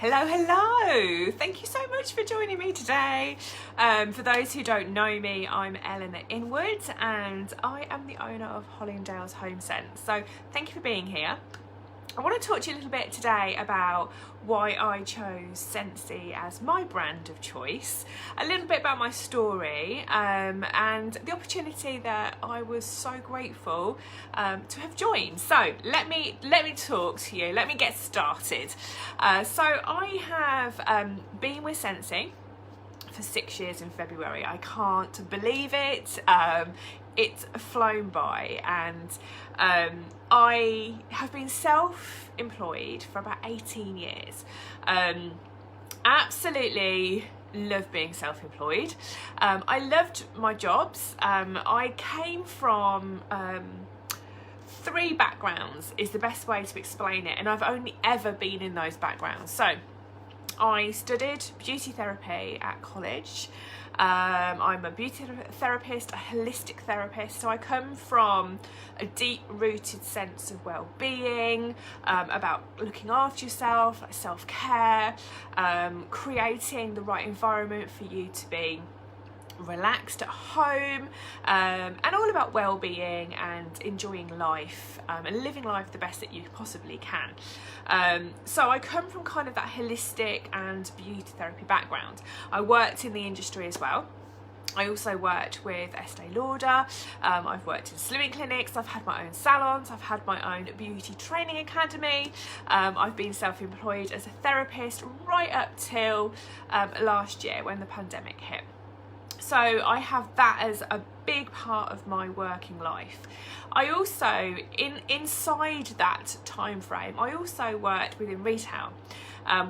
Hello, hello. Thank you so much for joining me today. For those who don't know me, I'm Elena Inwood and I am the owner of Hollingdales Home Scents. So thank you for being here. I want to talk to you a little bit today about why I chose Scentsy as my brand of choice, a little bit about my story, and the opportunity that I was so grateful to have joined. So let me talk to you. Let me get started. So I have been with Scentsy for 6 years in February. I can't believe it. It's flown by, and I have been self-employed for about 18 years. Absolutely love being self-employed. I loved my jobs. I came from 3 backgrounds is the best way to explain it, and I've only ever been in those backgrounds. So I studied beauty therapy at college. I'm a beauty therapist, a holistic therapist, so I come from a deep-rooted sense of well-being, about looking after yourself, like self-care, creating the right environment for you to be relaxed at home, and all about well-being and enjoying life, and living life the best that you possibly can. So I come from kind of that holistic and beauty therapy background. I worked in the industry as well. I also worked with Estee Lauder. I've worked in slimming clinics. I've had my own salons. I've had my own beauty training academy. I've been self-employed as a therapist right up till last year when the pandemic hit. So I have that as a big part of my working life. I also, inside that time frame, I also worked within retail.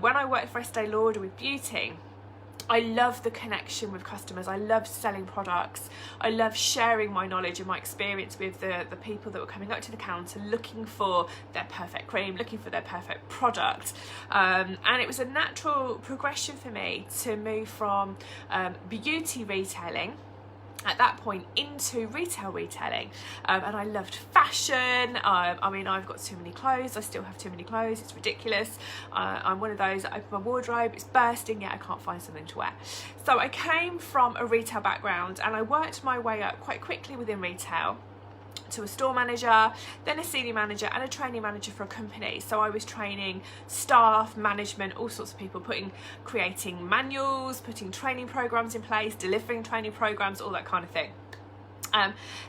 When I worked for Estee Lauder with beauty, I love the connection with customers. I love selling products. I love sharing my knowledge and my experience with the people that were coming up to the counter looking for their perfect cream, looking for their perfect product. And it was a natural progression for me to move from beauty retailing at that point into retail retailing, and I loved fashion. I mean, I've got too many clothes. I still have too many clothes. It's ridiculous. I'm one of those that open my wardrobe, it's bursting, yet I can't find something to wear. So I came from a retail background and I worked my way up quite quickly within retail to a store manager, then a senior manager and a training manager for a company. So I was training staff, management, all sorts of people, creating manuals, putting training programs in place, delivering training programs, all that kind of thing.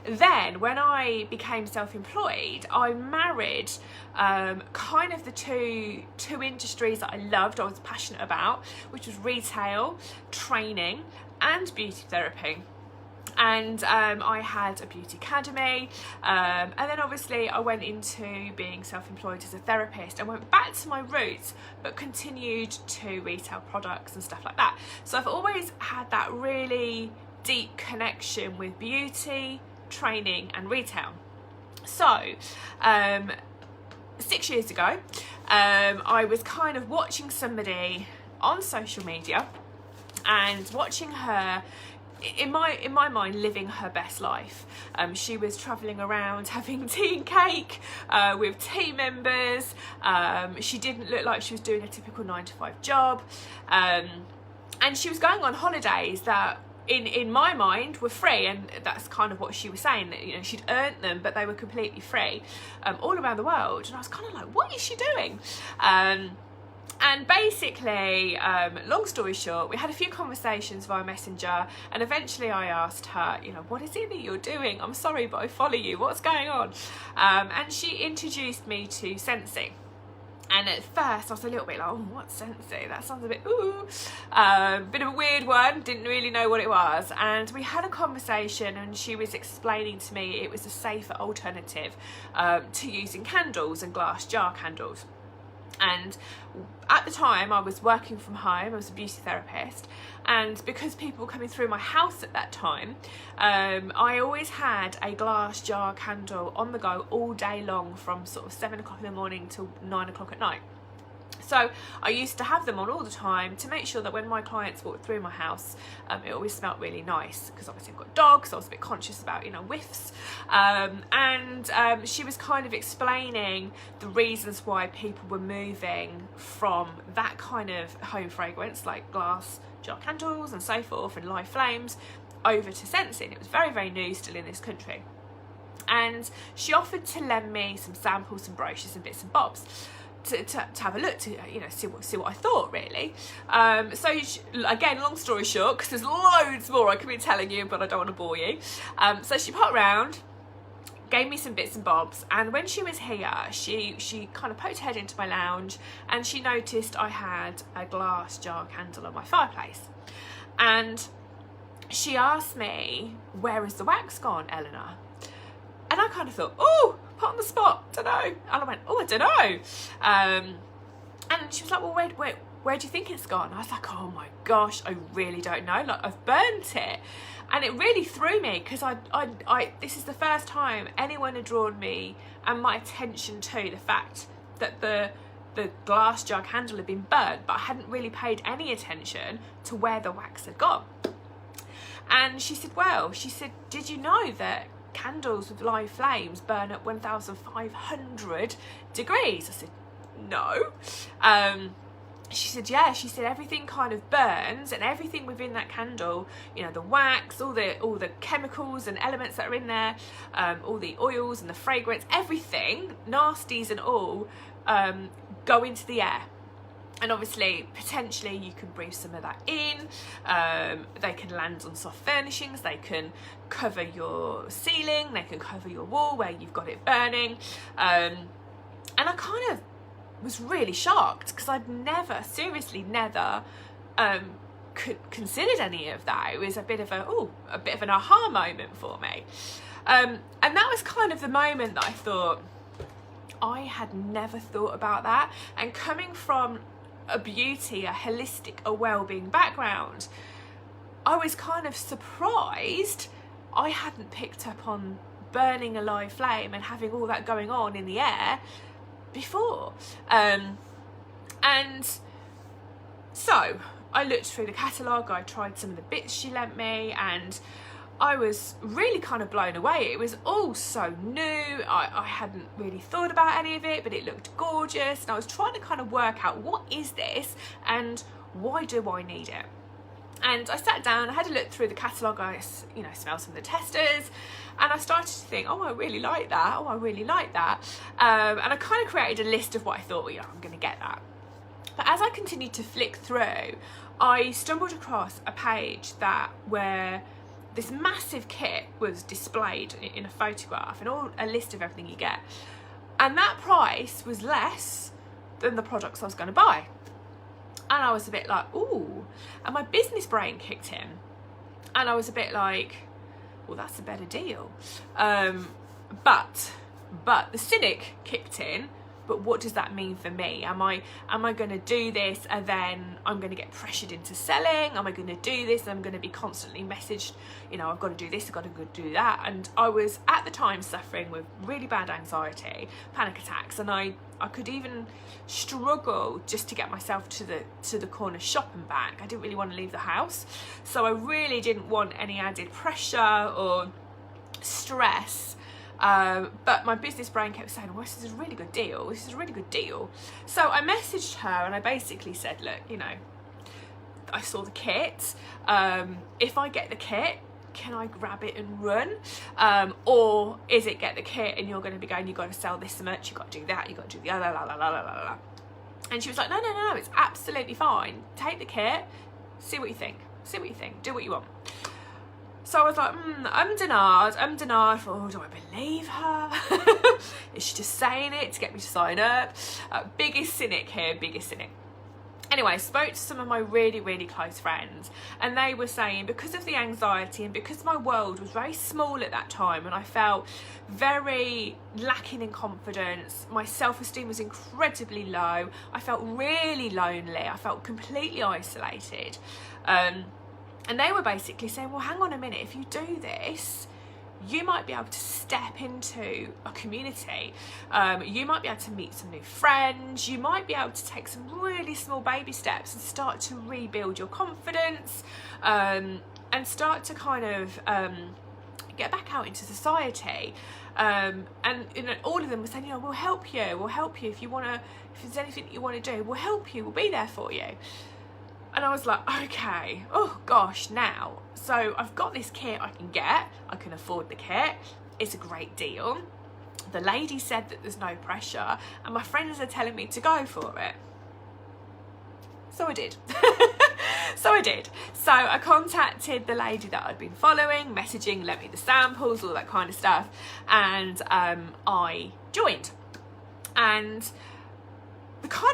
Then when I became self-employed, I married kind of the two industries that I loved, I was passionate about, which was retail, training and beauty therapy. And I had a beauty academy, and then obviously I went into being self-employed as a therapist and went back to my roots, but continued to retail products and stuff like that. So I've always had that really deep connection with beauty, training and retail. So 6 years ago, I was kind of watching somebody on social media and watching her in my mind living her best life. She was travelling around having tea and cake with team members. She didn't look like she was doing a typical 9-to-5 job, and she was going on holidays that in my mind were free, and that's kind of what she was saying, that, you know, she'd earned them but they were completely free, all around the world. And I was kind of like, what is she doing? And basically, long story short, we had a few conversations via Messenger, and eventually I asked her, you know, what is it that you're doing? I'm sorry, but I follow you. What's going on? And she introduced me to Scentsy. And at first I was a little bit like, oh, what's Scentsy? That sounds a bit, ooh. Bit of a weird one, didn't really know what it was. And we had a conversation and she was explaining to me it was a safer alternative to using candles and glass jar candles. And at the time I was working from home, I was a beauty therapist, and because people were coming through my house at that time, I always had a glass jar candle on the go all day long from sort of 7 o'clock in the morning till 9 o'clock at night. So I used to have them on all the time to make sure that when my clients walked through my house, it always smelled really nice, because obviously I've got dogs, so I was a bit conscious about, you know, whiffs. She was kind of explaining the reasons why people were moving from that kind of home fragrance, like glass jar candles and so forth, and live flames, over to Scentsy. And it was very, very new still in this country. And she offered to lend me some samples, some brochures and bits and bobs to have a look, to, you know, see what I thought, really. Again, long story short, because there's loads more I could be telling you, but I don't want to bore you. So she popped round, gave me some bits and bobs, and when she was here, she kind of poked her head into my lounge, and she noticed I had a glass jar candle on my fireplace. And she asked me, "Where has the wax gone, Elena?" And I kind of thought, oh, put on the spot, don't know. And I went, oh, I don't know. And she was like, well, where do you think it's gone? I was like, oh my gosh, I really don't know. Like, I've burnt it. And it really threw me, because this is the first time anyone had drawn me and my attention to the fact that the glass jar candle had been burnt, but I hadn't really paid any attention to where the wax had gone. And she said, did you know that candles with live flames burn at 1,500 degrees? I said, no. She said, yeah. She said everything kind of burns, and everything within that candle, you know, the wax, all the chemicals and elements that are in there, all the oils and the fragrance, everything, nasties and all, go into the air. And obviously, potentially, you can breathe some of that in. They can land on soft furnishings. They can cover your ceiling. They can cover your wall where you've got it burning. And I kind of was really shocked, because I'd never considered any of that. It was a bit of an aha moment for me. And that was kind of the moment that I thought, I had never thought about that. And coming from a beauty, a holistic, a well-being background, I was kind of surprised I hadn't picked up on burning a live flame and having all that going on in the air before. And so I looked through the catalogue, I tried some of the bits she lent me, and I was really kind of blown away. It was all so new. I hadn't really thought about any of it, but it looked gorgeous. And I was trying to kind of work out, what is this and why do I need it? And I sat down, I had a look through the catalogue, I, you know, smelled some of the testers, and I started to think, oh, I really like that. Oh, I really like that. And I kind of created a list of what I thought, well, yeah, I'm going to get that. But as I continued to flick through, I stumbled across a page where this massive kit was displayed in a photograph, and a list of everything you get. And that price was less than the products I was going to buy. And I was a bit like, ooh. And my business brain kicked in. And I was a bit like, well, that's a better deal. But the cynic kicked in. But what does that mean for me? Am I going to do this and then I'm going to get pressured into selling? Am I going to do this and I'm going to be constantly messaged, you know, I've got to do this, I've got to go do that? And I was at the time suffering with really bad anxiety, panic attacks, and I could even struggle just to get myself to the corner shop and back. I didn't really want to leave the house, so I really didn't want any added pressure or stress. But my business brain kept saying, well, this is a really good deal. This is a really good deal. So I messaged her and I basically said, look, you know, I saw the kit. If I get the kit, can I grab it and run? Or is it get the kit and you're going to be going, you've got to sell this much, you've got to do that, you've got to do the other, la, la, la, la, la, la. And she was like, no, it's absolutely fine. Take the kit, see what you think, do what you want. So I was like, ummed and ahed. Oh, do I believe her? Is she just saying it to get me to sign up? Biggest cynic here, biggest cynic. Anyway, I spoke to some of my really, really close friends, and they were saying, because of the anxiety and because my world was very small at that time and I felt very lacking in confidence, my self-esteem was incredibly low, I felt really lonely, I felt completely isolated. And they were basically saying, well, hang on a minute, if you do this, you might be able to step into a community. You might be able to meet some new friends. You might be able to take some really small baby steps and start to rebuild your confidence, and start to kind of get back out into society. And you know, all of them were saying, you know, we'll help you if you want to, if there's anything that you want to do, we'll help you, we'll be there for you. And I was like, okay, oh gosh, now. So I've got this kit I can get, I can afford the kit, it's a great deal. The lady said that there's no pressure, and my friends are telling me to go for it. So I did. So I contacted the lady that I'd been following, messaging, let me the samples, all that kind of stuff, and I joined. And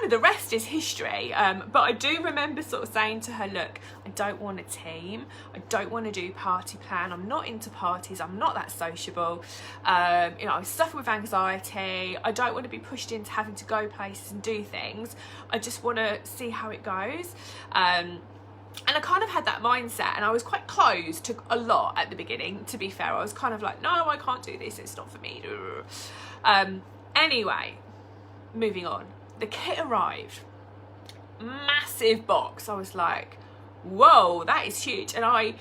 the rest is history, but I do remember sort of saying to her, look, I don't want a team, I don't want to do party plan, I'm not into parties, I'm not that sociable, you know, I suffer with anxiety, I don't want to be pushed into having to go places and do things, I just want to see how it goes. And I kind of had that mindset, and I was quite closed to a lot at the beginning, to be fair. I was kind of like, no, I can't do this, it's not for me. Anyway, moving on. The kit arrived, massive box. I was like, whoa, that is huge. And I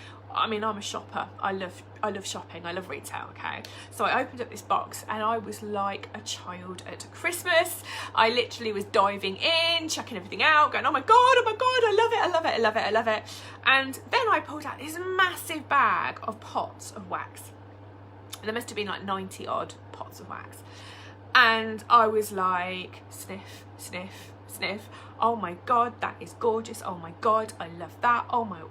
mean, I'm a shopper. I love shopping. I love retail, okay? So I opened up this box and I was like a child at Christmas. I literally was diving in, checking everything out, going, oh my God, I love it, I love it, I love it, I love it. And then I pulled out this massive bag of pots of wax. And there must have been like 90 odd pots of wax. And I was like, sniff, sniff, sniff. Oh my God, that is gorgeous. Oh my God, I love that. Oh my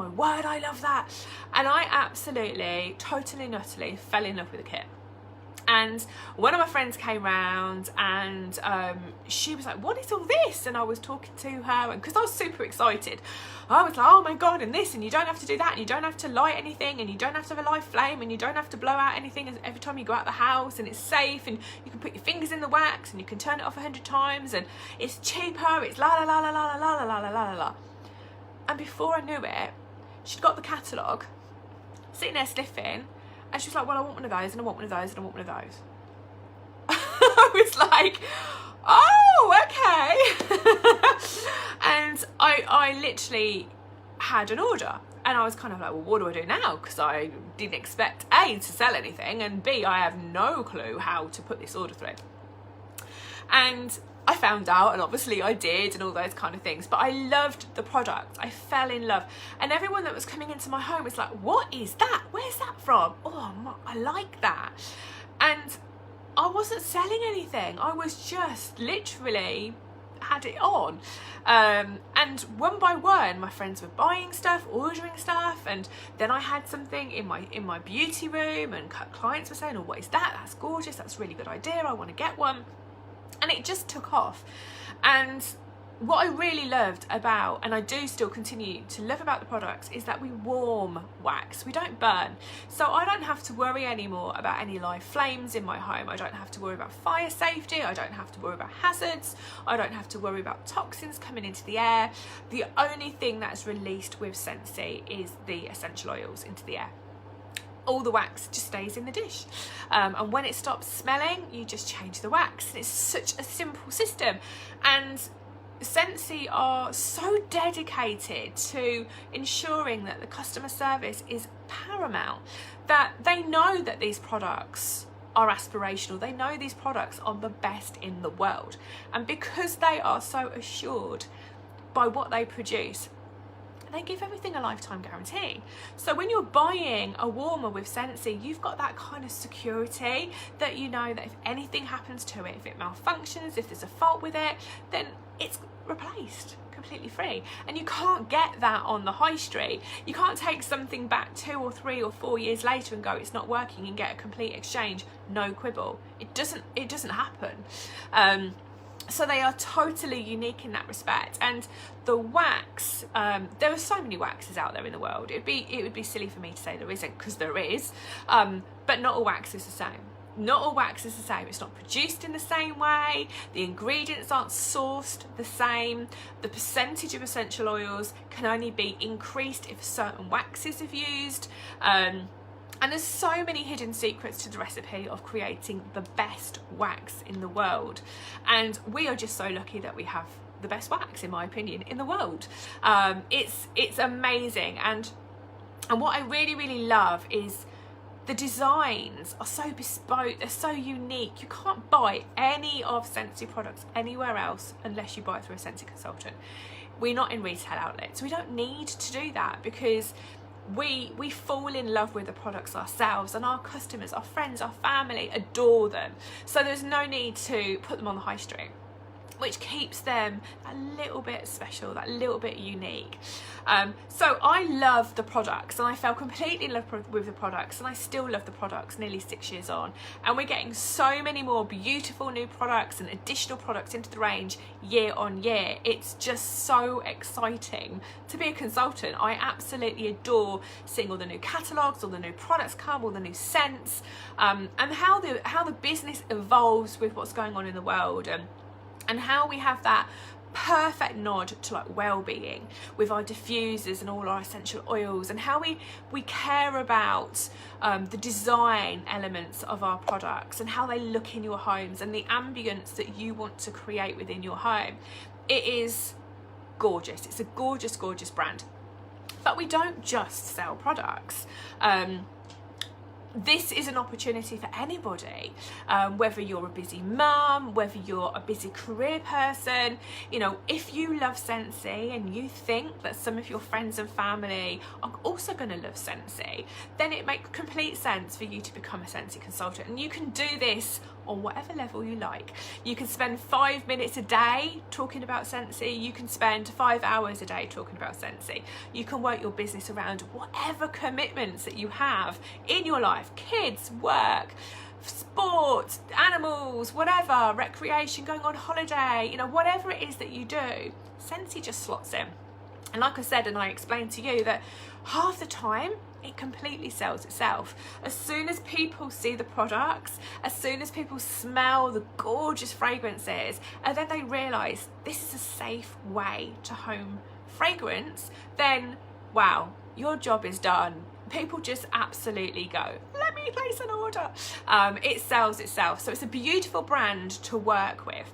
word, I love that. And I absolutely, totally and utterly fell in love with the kit. And one of my friends came round, and she was like, what is all this? And I was talking to her, and because I was super excited, I was like, oh my God, and this, and you don't have to do that, and you don't have to light anything, and you don't have to have a live flame, and you don't have to blow out anything every time you go out the house, and it's safe, and you can put your fingers in the wax, and you can turn it off 100 times, and it's cheaper, it's la la la la la la la la la la la. And before I knew it, she'd got the catalogue, sitting there sniffing, and she was like, well, I want one of those, and I want one of those, and I want one of those. I was like, oh, okay. And I literally had an order, and I was kind of like, well, what do I do now? Because I didn't expect A, to sell anything, and B, I have no clue how to put this order through. And I found out, and obviously I did, and all those kind of things, but I loved the product. I fell in love, and everyone that was coming into my home was like, what is that? Where's that from? Oh, I like that. And I wasn't selling anything, I was just literally had it on, and one by one my friends were buying stuff, ordering stuff, and then I had something in my beauty room, and clients were saying, oh, what is that? That's gorgeous, that's a really good idea, I want to get one. And it just took off. And what I really loved about, and I do still continue to love about the products, is that we warm wax, we don't burn. So I don't have to worry anymore about any live flames in my home. I don't have to worry about fire safety. I don't have to worry about hazards. I don't have to worry about toxins coming into the air. The only thing that's released with Scentsy is the essential oils into the air. All the wax just stays in the dish, and when it stops smelling, you just change the wax. And it's such a simple system, and Scentsy are so dedicated to ensuring that the customer service is paramount, that they know that these products are aspirational, they know these products are the best in the world, and because they are so assured by what they produce, they give everything a lifetime guarantee. So when you're buying a warmer with Scentsy, you've got that kind of security that you know that if anything happens to it, if it malfunctions, if there's a fault with it, then it's replaced completely free. And you can't get that on the high street. You can't take something back 2 or 3 or 4 years later and go, it's not working, and get a complete exchange, no quibble. It doesn't happen. So they are totally unique in that respect. And the wax, there are so many waxes out there in the world. It would be silly for me to say there isn't, because there is, but not all wax is the same. Not all wax is the same. It's not produced in the same way. The ingredients aren't sourced the same. The percentage of essential oils can only be increased if certain waxes are used. And there's so many hidden secrets to the recipe of creating the best wax in the world. And we are just so lucky that we have the best wax, in my opinion, in the world. It's amazing. And what I really, really love is the designs are so bespoke, they're so unique. You can't buy any of Scentsy products anywhere else unless you buy it through a Scentsy Consultant. We're not in retail outlets. We don't need to do that because we fall in love with the products ourselves, and our customers, our friends, our family adore them. So there's no need to put them on the high street, which keeps them a little bit special, that little bit unique. So I love the products, and I fell completely in love with the products, and I still love the products nearly 6 years on. And we're getting so many more beautiful new products and additional products into the range year on year. It's just so exciting to be a consultant. I absolutely adore seeing all the new catalogues, all the new products come, all the new scents, and how the business evolves with what's going on in the world. And how we have that perfect nod to like well-being with our diffusers and all our essential oils, and how we care about the design elements of our products and how they look in your homes and the ambience that you want to create within your home. It is gorgeous. It's a gorgeous, gorgeous brand. But we don't just sell products. This is an opportunity for anybody, whether you're a busy mum, whether you're a busy career person. You know, if you love Scentsy and you think that some of your friends and family are also going to love Scentsy, then it makes complete sense for you to become a Scentsy consultant. And you can do this on whatever level you like. You can spend 5 minutes a day talking about Scentsy. You can spend 5 hours a day talking about Scentsy. You can work your business around whatever commitments that you have in your life: kids, work, sport, animals, whatever, recreation, going on holiday, you know, whatever it is that you do, Scentsy just slots in. And like I said, and I explained to you, that half the time it completely sells itself. As soon as people see the products, as soon as people smell the gorgeous fragrances, and then they realise this is a safe way to home fragrance, then wow, your job is done. People just absolutely go, let me place an order. It sells itself. So it's a beautiful brand to work with.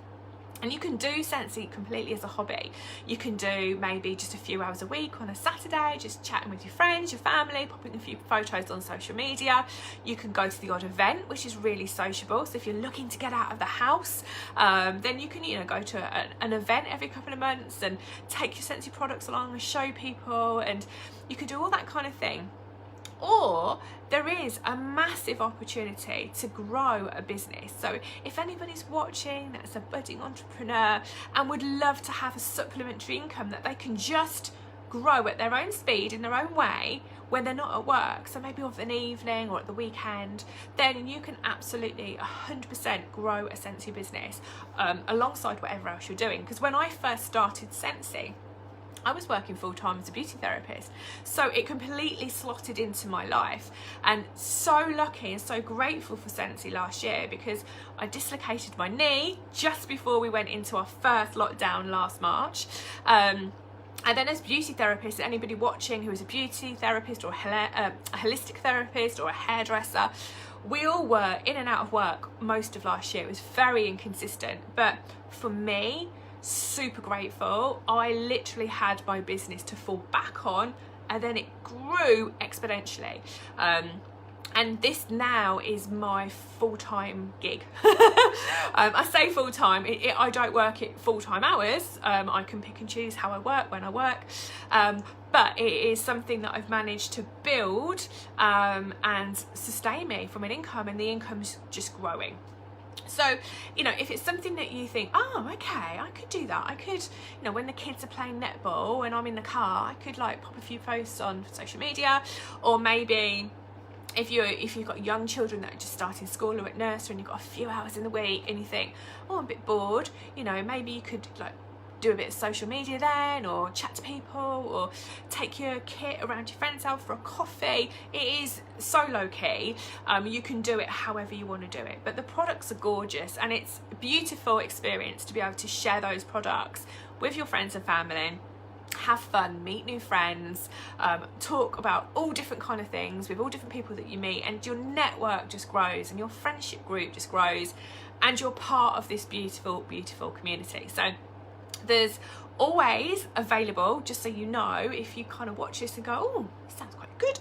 And you can do Scentsy completely as a hobby. You can do maybe just a few hours a week on a Saturday, just chatting with your friends, your family, popping a few photos on social media. You can go to the odd event, which is really sociable. So if you're looking to get out of the house, then you can, you know, go to an event every couple of months and take your Scentsy products along and show people, and you can do all that kind of thing. Or there is a massive opportunity to grow a business. So if anybody's watching that's a budding entrepreneur and would love to have a supplementary income that they can just grow at their own speed, in their own way, when they're not at work, so maybe of an evening or at the weekend, then you can absolutely 100% grow a Scentsy business alongside whatever else you're doing. Because when I first started Scentsy, I was working full-time as a beauty therapist, so it completely slotted into my life. And so lucky and so grateful for Scentsy last year, because I dislocated my knee just before we went into our first lockdown last March. And then as beauty therapists, anybody watching who is a beauty therapist or a holistic therapist or a hairdresser, we all were in and out of work most of last year. It was very inconsistent, but for me, super grateful. I literally had my business to fall back on, and then it grew exponentially. And this now is my full-time gig. I say full-time, I don't work it full-time hours. I can pick and choose how I work, when I work. But it is something that I've managed to build and sustain me from an income, and the income's just growing. So, you know, if it's something that you think, oh, okay, I could do that. I could, you know, when the kids are playing netball and I'm in the car, I could like pop a few posts on social media. Or maybe if you've got young children that are just starting school or at nursery and you've got a few hours in the week and you think, oh, I'm a bit bored, you know, maybe you could like do a bit of social media then, or chat to people, or take your kit around your friend's house for a coffee. It is so low key. You can do it however you want to do it, but the products are gorgeous, and it's a beautiful experience to be able to share those products with your friends and family, have fun, meet new friends, talk about all different kind of things with all different people that you meet, and your network just grows and your friendship group just grows, and you're part of this beautiful, beautiful community. So there's always available, just so you know, if you kind of watch this and go, oh, this sounds quite good,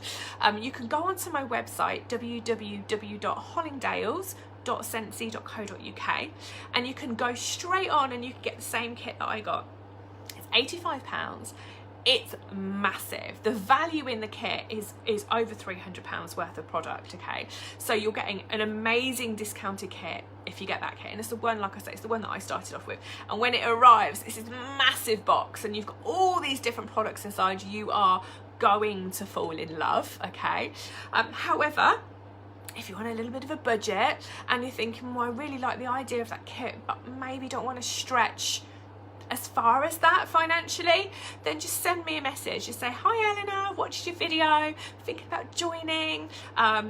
you can go onto my website, www.hollingdales.scentsy.co.uk, and you can go straight on and you can get the same kit that I got. It's £85. It's massive. The value in the kit is over £300 worth of product, okay? So you're getting an amazing discounted kit if you get that kit. And it's the one, like I say, it's the one that I started off with. And when it arrives, it's this massive box and you've got all these different products inside. You are going to fall in love, okay? However, if you want a little bit of a budget and you're thinking, well, I really like the idea of that kit, but maybe don't want to stretch as far as that financially, then just send me a message. Just say, hi Elena, watched your video, thinking about joining.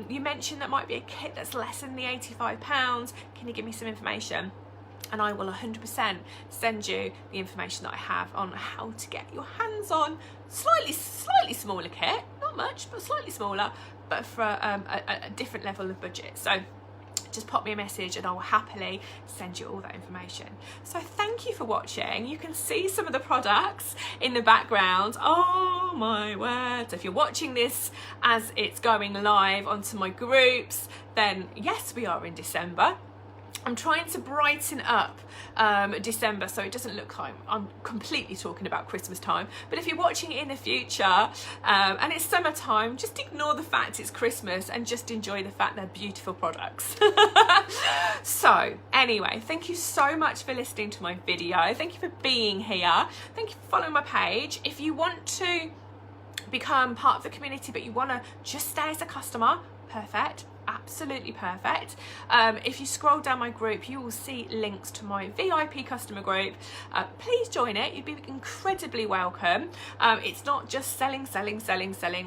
You mentioned that might be a kit that's less than the £85. Can you give me some information? And I will 100% send you the information that I have on how to get your hands on slightly smaller kit, not much, but slightly smaller, but for a different level of budget. So just pop me a message and I will happily send you all that information. So thank you for watching. You can see some of the products in the background. Oh my word. So if you're watching this as it's going live onto my groups, then yes, we are in December. I'm trying to brighten up December so it doesn't look like I'm completely talking about Christmas time. But if you're watching it in the future and it's summertime, just ignore the fact it's Christmas and just enjoy the fact they're beautiful products. So anyway, thank you so much for listening to my video. Thank you for being here. Thank you for following my page. If you want to become part of the community but you want to just stay as a customer, perfect. Absolutely perfect. If you scroll down my group, you will see links to my VIP customer group. Please join it. You'd be incredibly welcome. It's not just selling.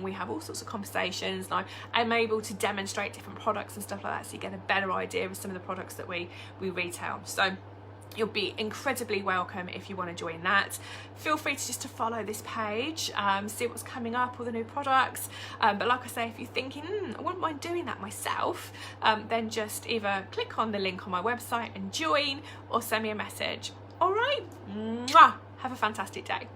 We have all sorts of conversations, and I'm able to demonstrate different products and stuff like that, so you get a better idea of some of the products that we retail. So you'll be incredibly welcome if you want to join that. Feel free to just follow this page, see what's coming up, all the new products. But like I say, if you're thinking, I wouldn't mind doing that myself, then just either click on the link on my website and join, or send me a message. All right, mwah! Have a fantastic day.